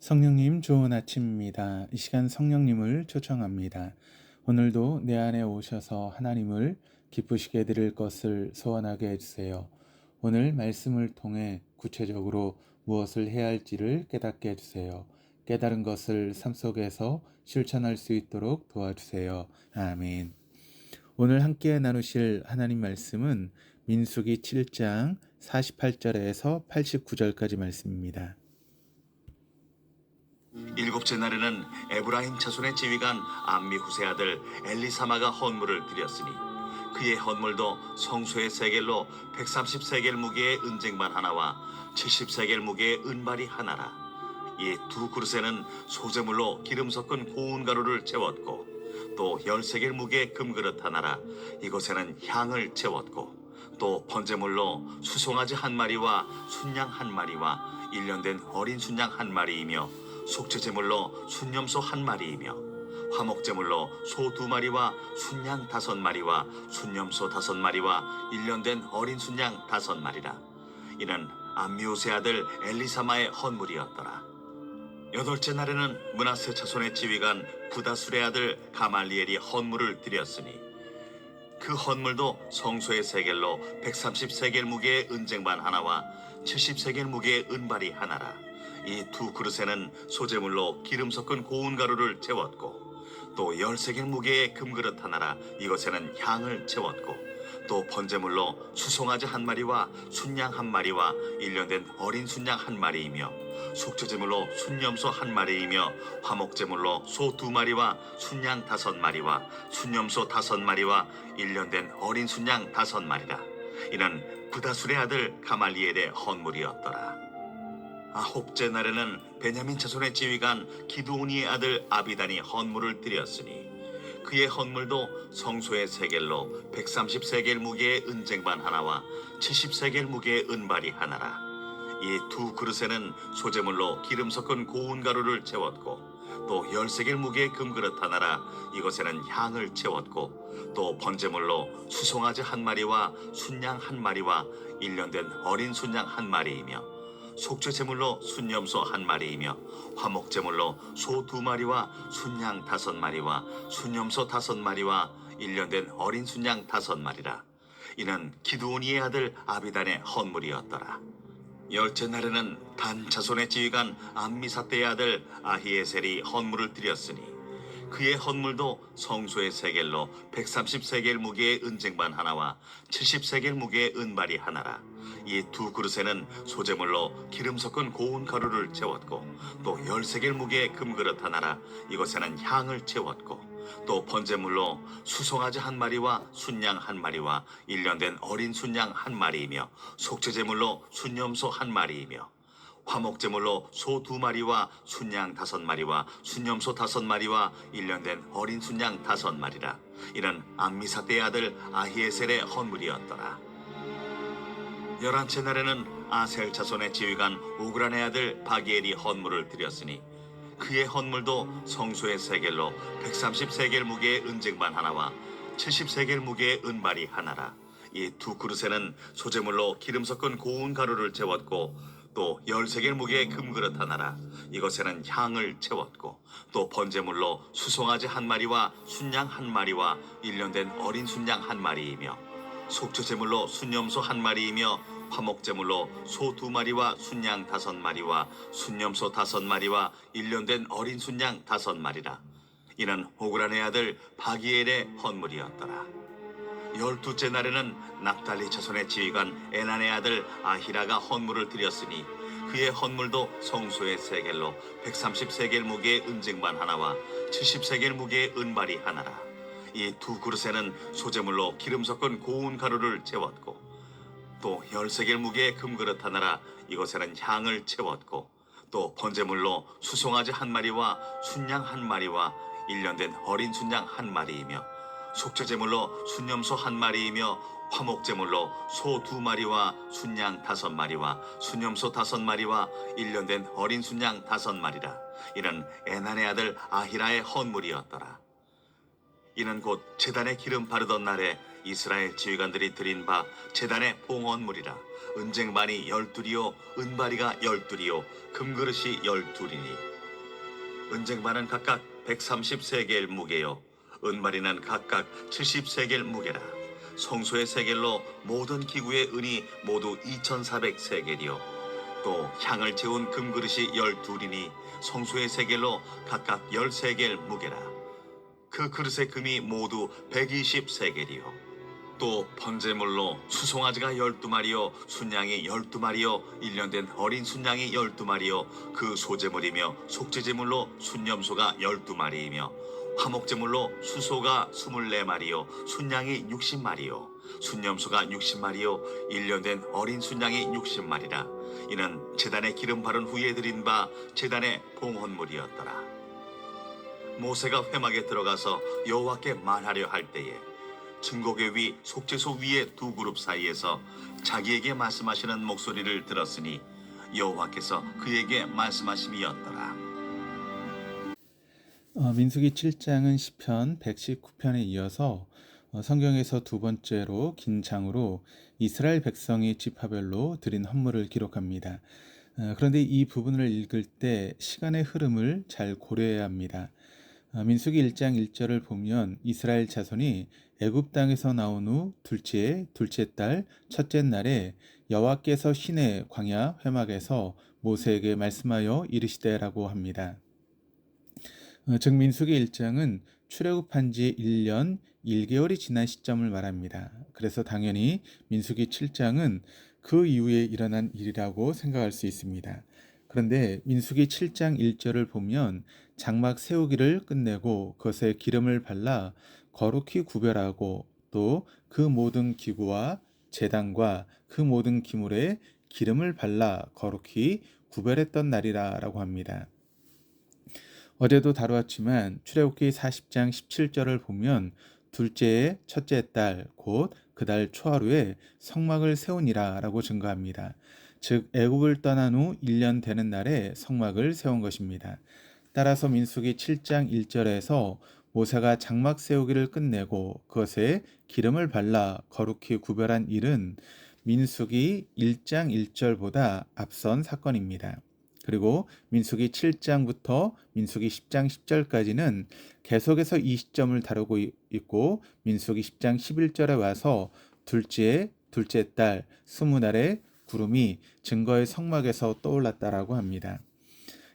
성령님 좋은 아침입니다. 이 시간 성령님을 초청합니다. 오늘도 내 안에 오셔서 하나님을 기쁘시게 드릴 것을 소원하게 해주세요. 오늘 말씀을 통해 구체적으로 무엇을 해야 할지를 깨닫게 해주세요. 깨달은 것을 삶 속에서 실천할 수 있도록 도와주세요. 아멘. 오늘 함께 나누실 하나님 말씀은 민수기 7장 48절에서 89절까지 말씀입니다. 일곱째 날에는 에브라임 자손의 지휘관 암미후세 아들 엘리사마가 헌물을 드렸으니 그의 헌물도 성소의 세겔로 130세겔 무게의 은쟁반 하나와 70세겔 무게의 은발이 하나라. 이 두 그릇에는 소재물로 기름 섞은 고운 가루를 채웠고 또 10세겔 무게의 금그릇 하나라. 이곳에는 향을 채웠고 또 번제물로 수송아지 한 마리와 순양 한 마리와 1년 된 어린 순양 한 마리이며 속죄제물로 순염소 한 마리이며 화목제물로 소 2마리와 순양 5마리와 순염소 5마리와 1년 된 어린 순양 5마리라. 이는 암미우세 아들 엘리사마의 헌물이었더라. 여덟째 날에는 므낫세 자손의 지휘관 부다술의 아들 가말리엘이 헌물을 드렸으니 그 헌물도 성소의 세겔로 130세겔 무게의 은쟁반 하나와 70세겔 무게의 은발이 하나라. 이 두 그릇에는 소재물로 기름 섞은 고운 가루를 채웠고 또 10세겔 무게의 금그릇 하나라. 이것에는 향을 채웠고 또 번제물로 수송아지 한 마리와 순양 한 마리와 1년 된 어린 순양 한 마리이며 속죄제물로 순염소 한 마리이며 화목제물로 소 2마리와 순양 5마리와 순염소 5마리와 1년 된 어린 순양 5마리라. 이는 부다술의 아들 가말리엘의 헌물이었더라. 아홉째 날에는 베냐민 자손의 지휘관 기드오니의 아들 아비단이 헌물을 드렸으니 그의 헌물도 성소의 세겔로 130세겔 무게의 은쟁반 하나와 70세겔 무게의 은발이 하나라. 이 두 그릇에는 소재물로 기름 섞은 고운 가루를 채웠고 또 10세겔 무게의 금그릇 하나라. 이것에는 향을 채웠고 또 번제물로 수송아지 한 마리와 순양 한 마리와 1년 된 어린 순양 한 마리이며 속죄제물로 순염소 한 마리이며 화목제물로 소 2마리와 순양 5마리와 순염소 5마리와 1년 된 어린 순양 5마리라. 이는 기드오니의 아들 아비단의 헌물이었더라. 열째 날에는 단 자손의 지휘관 암미사대의 아들 아히에셀이 헌물을 드렸으니 그의 헌물도 성소의 세겔로 130세겔 무게의 은쟁반 하나와 70세겔 무게의 은발이 하나라. 이 두 그릇에는 소재물로 기름 섞은 고운 가루를 채웠고 또 10세겔 무게의 금그릇 하나라. 이것에는 향을 채웠고 또 번제물로 수송아지 한 마리와 순양 한 마리와 1년 된 어린 순양 한 마리이며 속죄제물로 순염소 한 마리이며 화목제물로 소 2마리와 순양 5마리와 순염소 5마리와 1년 된 어린 순양 5마리라. 이는 암미사대의 아들 아히에셀의 헌물이었더라. 11째 날에는 아셀 자손의 지휘관 오그란의 아들 바기엘이 헌물을 드렸으니 그의 헌물도 성소의 세겔로 130세겔 무게의 은쟁반 하나와 70세겔 무게의 은발이 하나라. 이 두 그릇에는 소재물로 기름 섞은 고운 가루를 채웠고 또 10세겔 무게의 금그릇 하나라. 이것에는 향을 채웠고 또 번제물로 수송아지 한 마리와 순양 한 마리와 1년 된 어린 순양 한 마리이며 속죄제물로 순염소 한 마리이며 화목제물로 소 2마리와 순양 5마리와 순염소 5마리와 1년 된 어린 순양 5마리라. 이는 오그란의 아들 바기엘의 헌물이었더라. 12째 날에는 납달리 자손의 지휘관 에난의 아들 아히라가 헌물을 드렸으니 그의 헌물도 성소의 세겔로 130세겔 무게의 은쟁반 하나와 70세겔 무게의 은발이 하나라. 이 두 그릇에는 소재물로 기름 섞은 고운 가루를 채웠고 또 10세겔 무게의 금그릇 하나라. 이것에는 향을 채웠고 또 번제물로 수송아지 한 마리와 순양 한 마리와 1년 된 어린 순양 한 마리이며 속죄제물로 순염소 한 마리이며 화목제물로 소 2마리와 순양 5마리와 순염소 5마리와 1년 된 어린 순양 5마리라. 이는 에난의 아들 아히라의 헌물이었더라. 이는 곧 제단에 기름 바르던 날에 이스라엘 지휘관들이 드린 바 제단의 봉헌물이라. 은쟁반이 12이요 은바리가 12이요 금그릇이 12이니 은쟁반은 각각 133개의 무게요 은마리는 각각 70세겔 무게라. 성소의 세겔로 모든 기구의 은이 모두 2400세겔이요 또 향을 채운 금그릇이 12이니 성소의 세겔로 각각 10세겔 무게라. 그 그릇의 금이 모두 120세겔이요 또 번제물로 수송아지가 12마리요 순양이 12마리요 1년 된 어린 순양이 12마리요 그 소제물이며 속죄제물로 순염소가 12마리이며 화목제물로 수소가 24마리요 순양이 60마리요 순염소가 60마리요 1년 된 어린 순양이 60마리라. 이는 제단에 기름 바른 후에 드린 바 제단의 봉헌물이었더라. 모세가 회막에 들어가서 여호와께 말하려 할 때에 증거궤 위 속죄소 위의 두 그룹 사이에서 자기에게 말씀하시는 목소리를 들었으니 여호와께서 그에게 말씀하심이었더라. 민수기 7장은 시편 119편에 이어서 성경에서 두 번째로 긴 장으로 이스라엘 백성이 지파별로 드린 헌물을 기록합니다. 그런데 이 부분을 읽을 때 시간의 흐름을 잘 고려해야 합니다. 민수기 1장 1절을 보면 이스라엘 자손이 애굽 땅에서 나온 후 둘째 달 첫째 날에 여호와께서 시내 광야 회막에서 모세에게 말씀하여 이르시되라고 합니다. 즉 민수기 1장은 출애굽한 지 1년 1개월이 지난 시점을 말합니다. 그래서 당연히 민수기 7장은 그 이후에 일어난 일이라고 생각할 수 있습니다. 그런데 민수기 7장 1절을 보면 장막 세우기를 끝내고 그것에 기름을 발라 거룩히 구별하고 또 그 모든 기구와 제단과 그 모든 기물에 기름을 발라 거룩히 구별했던 날이라고 합니다. 어제도 다루었지만 출애굽기 40장 17절을 보면 둘째의 첫째 달 곧 그 달 초하루에 성막을 세우니라 라고 증거합니다. 즉 애굽을 떠난 후 1년 되는 날에 성막을 세운 것입니다. 따라서 민수기 7장 1절에서 모세가 장막 세우기를 끝내고 그것에 기름을 발라 거룩히 구별한 일은 민수기 1장 1절보다 앞선 사건입니다. 그리고 민수기 7장부터 민수기 10장 10절까지는 계속해서 이 시점을 다루고 있고 민수기 10장 11절에 와서 둘째 달 20날에 구름이 증거의 성막에서 떠올랐다라고 합니다.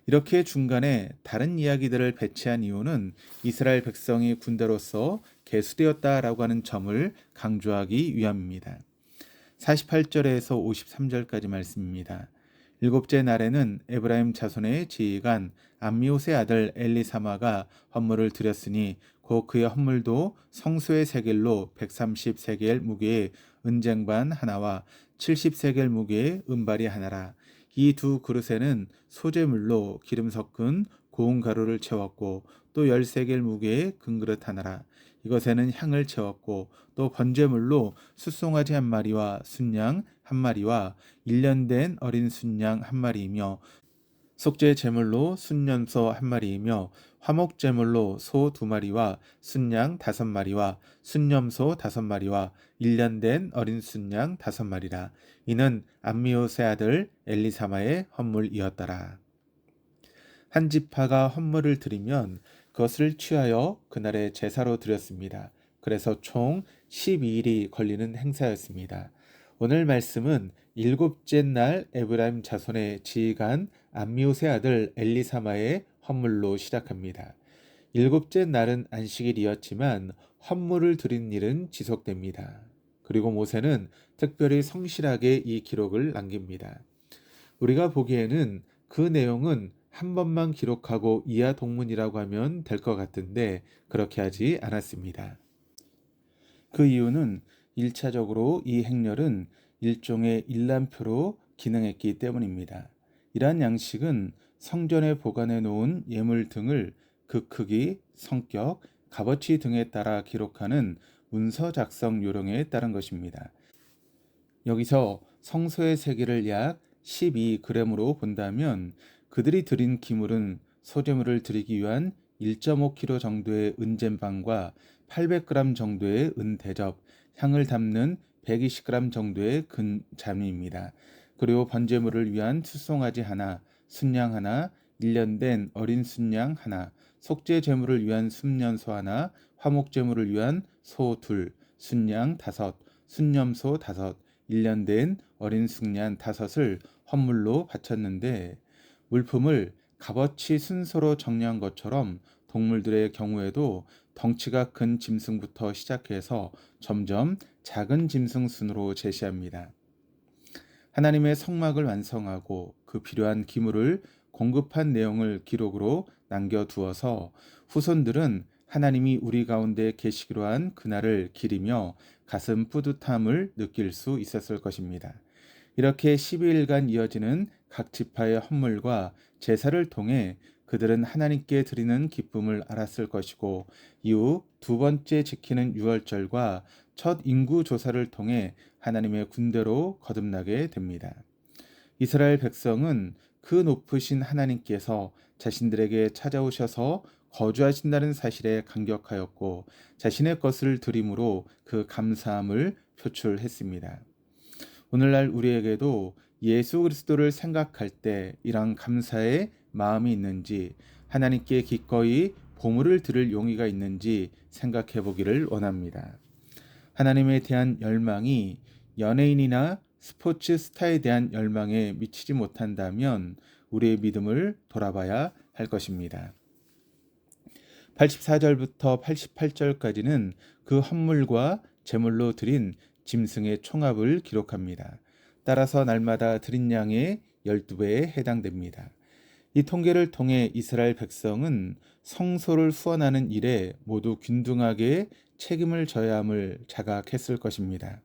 이렇게 중간에 다른 이야기들을 배치한 이유는 이스라엘 백성이 군대로서 계수되었다라고 하는 점을 강조하기 위함입니다. 48절에서 53절까지 말씀입니다. 일곱째 날에는 에브라임 자손의 지휘관 암미호세 아들 엘리사마가 헌물을 드렸으니 곧 그의 헌물도 성소의 세겔로 130세겔 무게의 은쟁반 하나와 70세겔 무게의 은발이 하나라. 이 두 그릇에는 소재물로 기름 섞은 고운 가루를 채웠고 또 10세겔 무게의 금그릇 하나라. 이것에는 향을 채웠고 또 번제물로 숫송아지 한 마리와 순양 한 마리와 1년 된 어린 순양 한 마리이며 속죄 제물로 순염소 한 마리이며 화목 제물로 소 2마리와 순양 5마리와 순염소 5마리와 1년 된 어린 순양 5마리라. 이는 암미호세 아들 엘리사마의 헌물이었더라. 한 지파가 헌물을 드리면 그것을 취하여 그날의 제사로 드렸습니다. 그래서 총 12일이 걸리는 행사였습니다. 오늘 말씀은 일곱째 날 에브라임 자손의 지휘관 암미호세 아들 엘리사마의 헌물로 시작합니다. 일곱째 날은 안식일이었지만 헌물을 드린 일은 지속됩니다. 그리고 모세는 특별히 성실하게 이 기록을 남깁니다. 우리가 보기에는 그 내용은 한 번만 기록하고 이하 동문이라고 하면 될 것 같은데 그렇게 하지 않았습니다. 그 이유는 1차적으로 이 행렬은 일종의 일람표로 기능했기 때문입니다. 이러한 양식은 성전에 보관해 놓은 예물 등을 그 크기, 성격, 값어치 등에 따라 기록하는 문서 작성 요령에 따른 것입니다. 여기서 성소의 세기를 약 12g으로 본다면 그들이 드린 기물은 소재물을 드리기 위한 1.5kg 정도의 은잼방과 800g 정도의 은대접, 향을 담는 120g 정도의 근자미입니다. 그리고 번제물을 위한 숫송아지 하나, 순양 하나, 1년 된 어린 순양 하나, 속죄 제물을 위한 순년소 하나, 화목 제물을 위한 소 둘, 순양 5, 순념소 5, 1년 된 어린 순양 5을 헌물로 바쳤는데 물품을 값어치 순서로 정리한 것처럼 동물들의 경우에도 덩치가 큰 짐승부터 시작해서 점점 작은 짐승 순으로 제시합니다. 하나님의 성막을 완성하고 그 필요한 기물을 공급한 내용을 기록으로 남겨두어서 후손들은 하나님이 우리 가운데 계시기로 한 그날을 기리며 가슴 뿌듯함을 느낄 수 있었을 것입니다. 이렇게 12일간 이어지는 각 지파의 헌물과 제사를 통해 그들은 하나님께 드리는 기쁨을 알았을 것이고 이후 두 번째 지키는 유월절과 첫 인구 조사를 통해 하나님의 군대로 거듭나게 됩니다. 이스라엘 백성은 그 높으신 하나님께서 자신들에게 찾아오셔서 거주하신다는 사실에 감격하였고 자신의 것을 드림으로 그 감사함을 표출했습니다. 오늘날 우리에게도 예수 그리스도를 생각할 때 이런 감사의 마음이 있는지 하나님께 기꺼이 보물을 드릴 용의가 있는지 생각해 보기를 원합니다. 하나님에 대한 열망이 연예인이나 스포츠 스타에 대한 열망에 미치지 못한다면 우리의 믿음을 돌아봐야 할 것입니다. 84절부터 88절까지는 그 헌물과 제물로 드린 짐승의 총합을 기록합니다. 따라서 날마다 드린 양의 12배에 해당됩니다. 이 통계를 통해 이스라엘 백성은 성소를 후원하는 일에 모두 균등하게 책임을 져야 함을 자각했을 것입니다.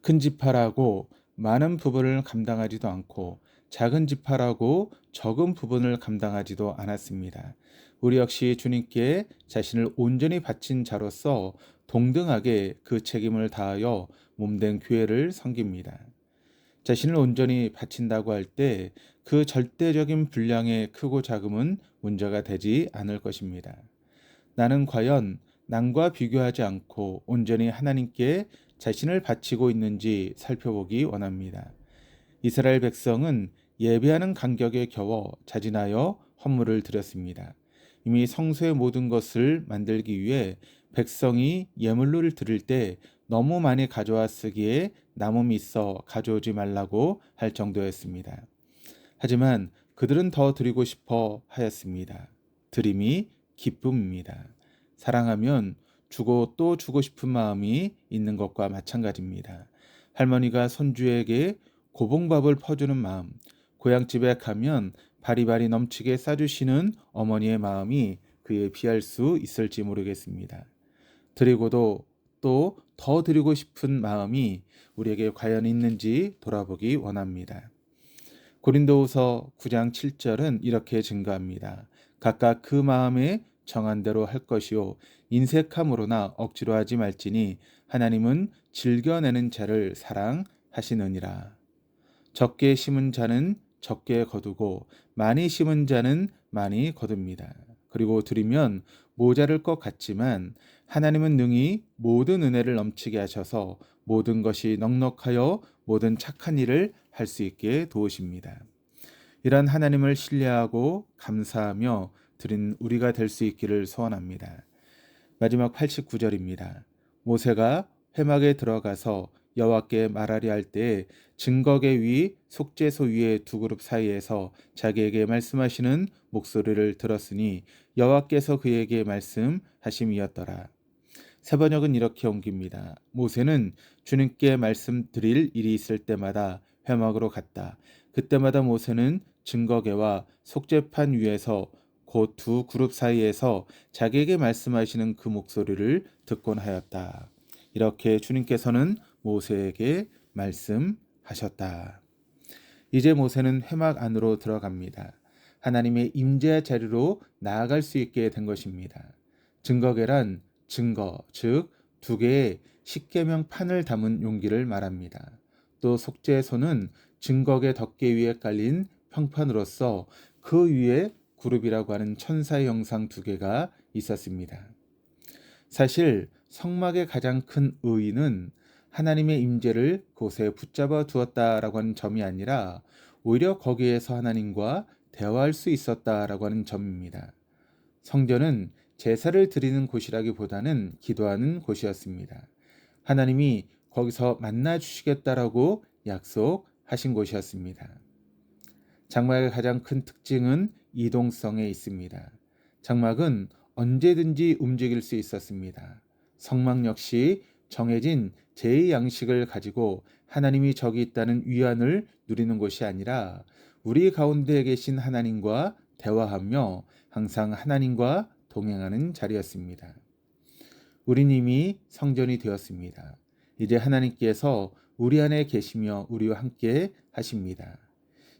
큰 지파라고 많은 부분을 감당하지도 않고 작은 지파라고 적은 부분을 감당하지도 않았습니다. 우리 역시 주님께 자신을 온전히 바친 자로서 동등하게 그 책임을 다하여 몸된 교회를 섬깁니다. 자신을 온전히 바친다고 할 때 그 절대적인 분량의 크고 작음은 문제가 되지 않을 것입니다. 나는 과연 남과 비교하지 않고 온전히 하나님께 자신을 바치고 있는지 살펴보기 원합니다. 이스라엘 백성은 예배하는 간격에 겨워 자진하여 헌물을 드렸습니다. 이미 성소의 모든 것을 만들기 위해 백성이 예물을 드릴 때 너무 많이 가져와 쓰기에 남음이 있어 가져오지 말라고 할 정도였습니다. 하지만 그들은 더 드리고 싶어 하였습니다. 드림이 기쁨입니다. 사랑하면 주고 또 주고 싶은 마음이 있는 것과 마찬가지입니다. 할머니가 손주에게 고봉밥을 퍼주는 마음, 고향집에 가면 바리바리 넘치게 싸주시는 어머니의 마음이 그에 비할 수 있을지 모르겠습니다. 드리고도 또 더 드리고 싶은 마음이 우리에게 과연 있는지 돌아보기 원합니다. 고린도후서 9장 7절은 이렇게 증가합니다. 각각 그 마음에 정한 대로 할 것이요 인색함으로나 억지로 하지 말지니 하나님은 즐겨내는 자를 사랑하시느니라. 적게 심은 자는 적게 거두고 많이 심은 자는 많이 거둡니다. 그리고 드리면 모자랄 것 같지만 하나님은 능히 모든 은혜를 넘치게 하셔서 모든 것이 넉넉하여 모든 착한 일을 할 수 있게 도우십니다. 이런 하나님을 신뢰하고 감사하며 드린 우리가 될 수 있기를 소원합니다. 마지막 89절입니다. 모세가 회막에 들어가서 여호와께 말하려 할 때에 증거계 위 속죄소 위의 두 그룹 사이에서 자기에게 말씀하시는 목소리를 들었으니 여호와께서 그에게 말씀하심이었더라. 새 번역은 이렇게 옮깁니다. 모세는 주님께 말씀드릴 일이 있을 때마다 회막으로 갔다. 그때마다 모세는 증거계와 속죄판 위에서 곧 두 그룹 사이에서 자기에게 말씀하시는 그 목소리를 듣곤 하였다. 이렇게 주님께서는 모세에게 말씀하셨다. 이제 모세는 회막 안으로 들어갑니다. 하나님의 임재 자리로 나아갈 수 있게 된 것입니다. 증거계란 증거, 즉 두 개의 십계명 판을 담은 용기를 말합니다. 또 속죄소는 증거계 덮개 위에 깔린 평판으로서 그 위에 그룹이라고 하는 천사의 형상 두 개가 있었습니다. 사실 성막의 가장 큰 의의는 하나님의 임재를 그곳에 붙잡아 두었다라고 하는 점이 아니라 오히려 거기에서 하나님과 대화할 수 있었다라고 하는 점입니다. 성전은 제사를 드리는 곳이라기보다는 기도하는 곳이었습니다. 하나님이 거기서 만나 주시겠다라고 약속하신 곳이었습니다. 장막의 가장 큰 특징은 이동성에 있습니다. 장막은 언제든지 움직일 수 있었습니다. 성막 역시 정해진 제 양식을 가지고 하나님이 저기 있다는 위안을 누리는 곳이 아니라 우리 가운데 계신 하나님과 대화하며 항상 하나님과 동행하는 자리였습니다. 우린 이미 성전이 되었습니다. 이제 하나님께서 우리 안에 계시며 우리와 함께 하십니다.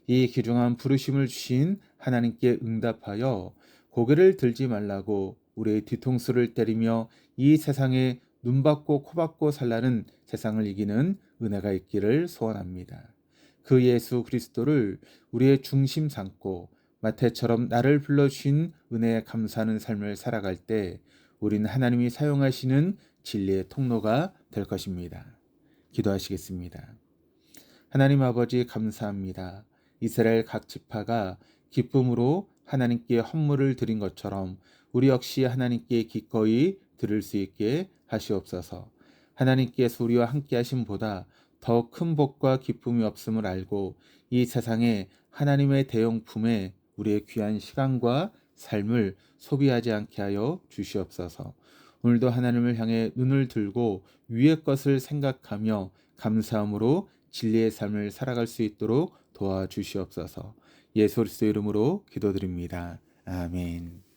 이 귀중한 부르심을 주신 하나님께 응답하여 고개를 들지 말라고 우리의 뒤통수를 때리며 이 세상에 눈받고 코받고 살라는 세상을 이기는 은혜가 있기를 소원합니다. 그 예수 그리스도를 우리의 중심 삼고 마태처럼 나를 불러주신 은혜에 감사하는 삶을 살아갈 때 우리는 하나님이 사용하시는 진리의 통로가 될 것입니다. 기도하시겠습니다. 하나님 아버지 감사합니다. 이스라엘 각 지파가 기쁨으로 하나님께 헌물을 드린 것처럼 우리 역시 하나님께 기꺼이 드릴 수 있게 하시옵소서. 하나님께서 우리와 함께 하심보다 더 큰 복과 기쁨이 없음을 알고 이 세상에 하나님의 대용품에 우리의 귀한 시간과 삶을 소비하지 않게 하여 주시옵소서. 오늘도 하나님을 향해 눈을 들고 위의 것을 생각하며 감사함으로 진리의 삶을 살아갈 수 있도록 도와주시옵소서. 예수 그리스도 이름으로 기도드립니다. 아멘.